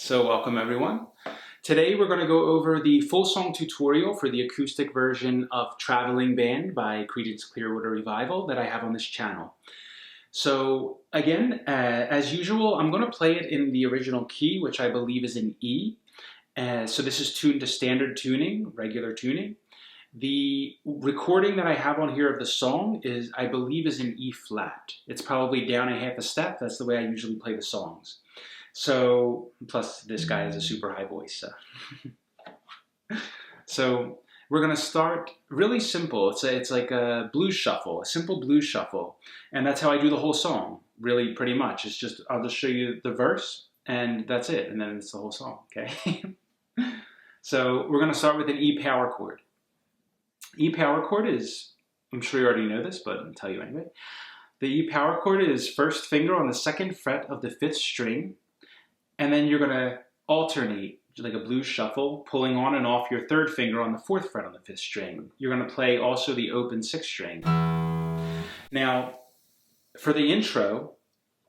So welcome everyone. Today we're going to go over the full song tutorial for the acoustic version of Traveling Band by Creedence Clearwater Revival that I have on this channel. So again, as usual, I'm going to play it in the original key, which I believe is in E. So this is tuned to standard tuning, regular tuning. The recording that I have on here of the song is, I believe, is in E flat. It's probably down a half a step. That's the way I usually play the songs. So, plus this guy has a super high voice. So we're going to start really simple. It's like a blues shuffle, a simple blues shuffle. And that's how I do the whole song, really, pretty much. It's just, I'll just show you the verse, and that's it. And then it's the whole song, okay? So we're going to start with an E power chord. E power chord is, I'm sure you already know this, but I'll tell you anyway. The E power chord is first finger on the second fret of the fifth string, and then you're going to alternate, like a blues shuffle, pulling on and off your third finger on the fourth fret on the fifth string. You're going to play also the open sixth string. Now, for the intro,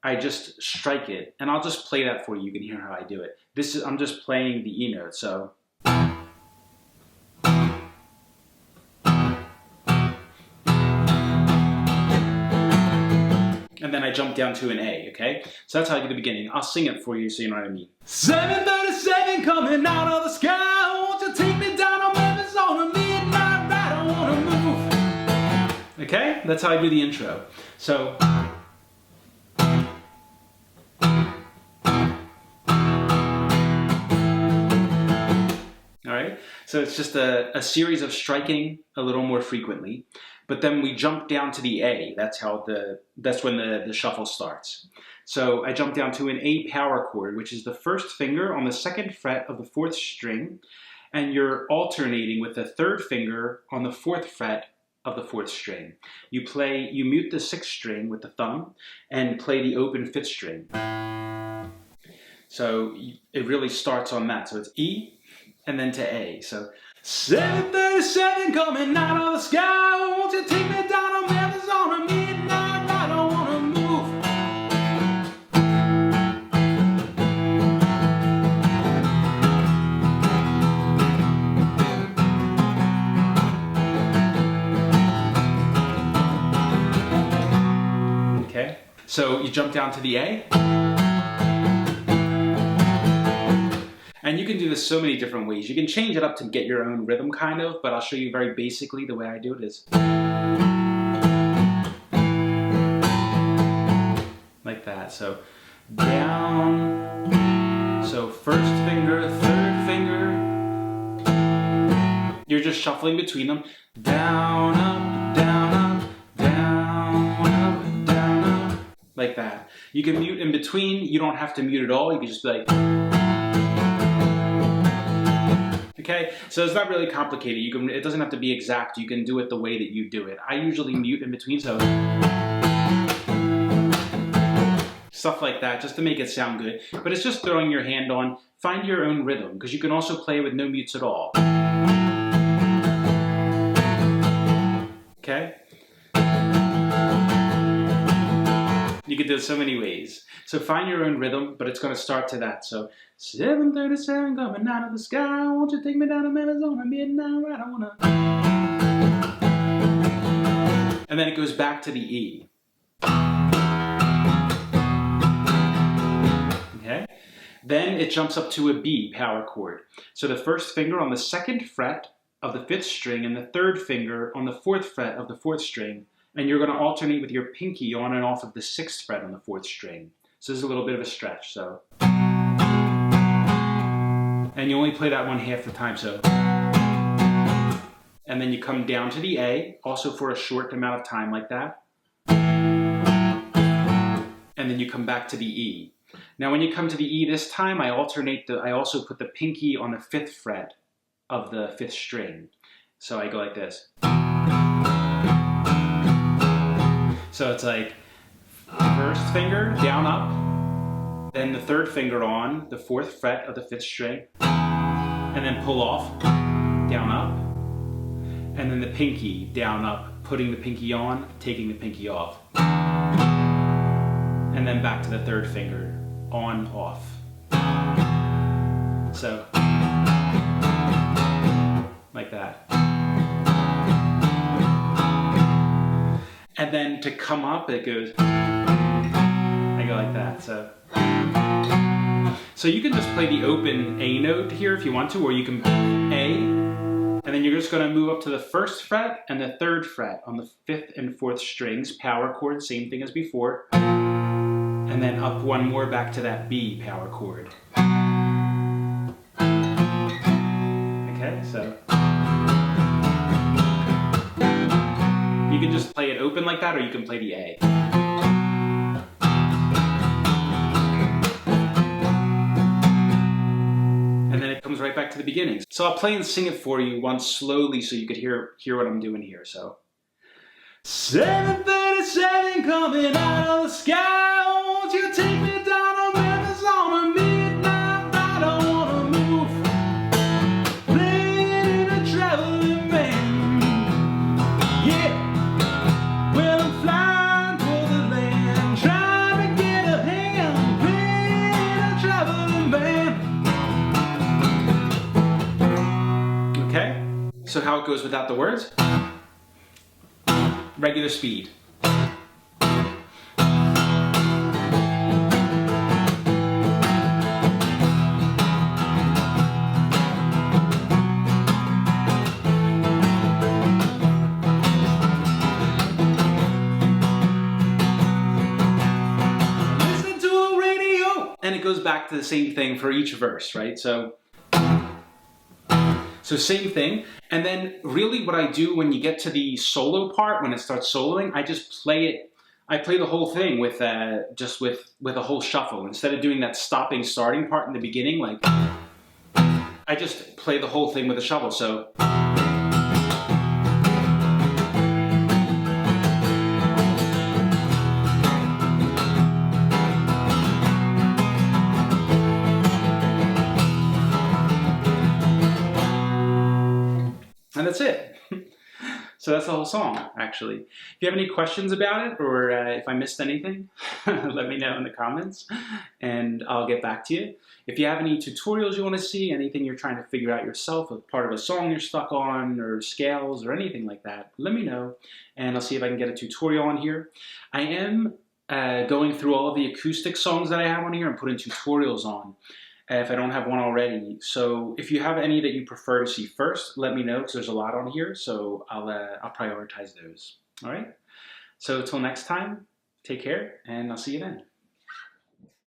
I just strike it, and I'll just play that for you. You can hear how I do it. I'm just playing the E note, so. And then I jump down to an A, okay? So that's how I do the beginning. I'll sing it for you so you know what I mean. 737 coming out of the sky, won't you take me down on Memphis on a midnight ride, I wanna move. Okay? That's how I do the intro. So. Alright? So it's just a series of striking a little more frequently. But then we jump down to the A. That's when the shuffle starts. So I jump down to an A power chord, which is the first finger on the second fret of the fourth string, and you're alternating with the third finger on the fourth fret of the fourth string. You mute the sixth string with the thumb and play the open fifth string. So it really starts on that. So it's E and then to A. So 737 coming out of the sky, won't you take me down on Memphis on a midnight ride, I wanna move. Okay, so you jump down to the A. And you can do this so many different ways. You can change it up to get your own rhythm, kind of, but I'll show you very basically the way I do it is like that. So down, so first finger, third finger. You're just shuffling between them. Down, up, down, up, down, up, down, up. Like that. You can mute in between. You don't have to mute at all. You can just be like. Okay, so it's not really complicated. It doesn't have to be exact. You can do it the way that you do it. I usually mute in between, so stuff like that, just to make it sound good. But it's just throwing your hand on. Find your own rhythm, because you can also play with no mutes at all. Okay? You can do it so many ways. So find your own rhythm, but it's going to start to that. So 737 coming out of the sky, won't you take me down to Memphis on a midnight ride, I wanna. And then it goes back to the E. Okay? Then it jumps up to a B power chord. So the first finger on the second fret of the fifth string and the third finger on the fourth fret of the fourth string. And you're going to alternate with your pinky on and off of the sixth fret on the fourth string. So this is a little bit of a stretch, so. And you only play that one half the time, so. And then you come down to the A, also for a short amount of time like that. And then you come back to the E. Now when you come to the E this time, I also put the pinky on the fifth fret of the fifth string. So I go like this. So it's like first finger down up, then the third finger on the fourth fret of the fifth string, and then pull off, down up, and then the pinky down up, putting the pinky on, taking the pinky off, and then back to the third finger, on, off. So, like that. And then to come up, it goes, I go like that. So you can just play the open A note here if you want to, or you can A, and then you're just going to move up to the 1st fret and the 3rd fret on the 5th and 4th strings, power chord, same thing as before, and then up one more back to that B power chord. Okay, so you can just play it open like that, or you can play the A. And then it comes right back to the beginning. So I'll play and sing it for you once slowly so you could hear what I'm doing here. So 7:37 coming out of the sky. Won't you take me down to Memphis on a midnight ride? I wanna move, playing in a traveling band. Yeah, well I'm flying for the land, trying to get a hand, playing in a traveling band. Okay, so how it goes without the words? Regular speed. Listen to a radio! And it goes back to the same thing for each verse, right? So same thing, and then really what I do when you get to the solo part, when it starts soloing, I just play it. I play the whole thing with just with a whole shuffle instead of doing that stopping starting part in the beginning. Like I just play the whole thing with a shuffle. So. And that's it. So that's the whole song, actually. If you have any questions about it, or if I missed anything, let me know in the comments, and I'll get back to you. If you have any tutorials you want to see, anything you're trying to figure out yourself, a part of a song you're stuck on, or scales, or anything like that, let me know, and I'll see if I can get a tutorial on here. I am going through all of the acoustic songs that I have on here and putting tutorials on, if I don't have one already. So if you have any that you prefer to see first, let me know, because there's a lot on here, so I'll prioritize those. All right? So until next time, take care, and I'll see you then.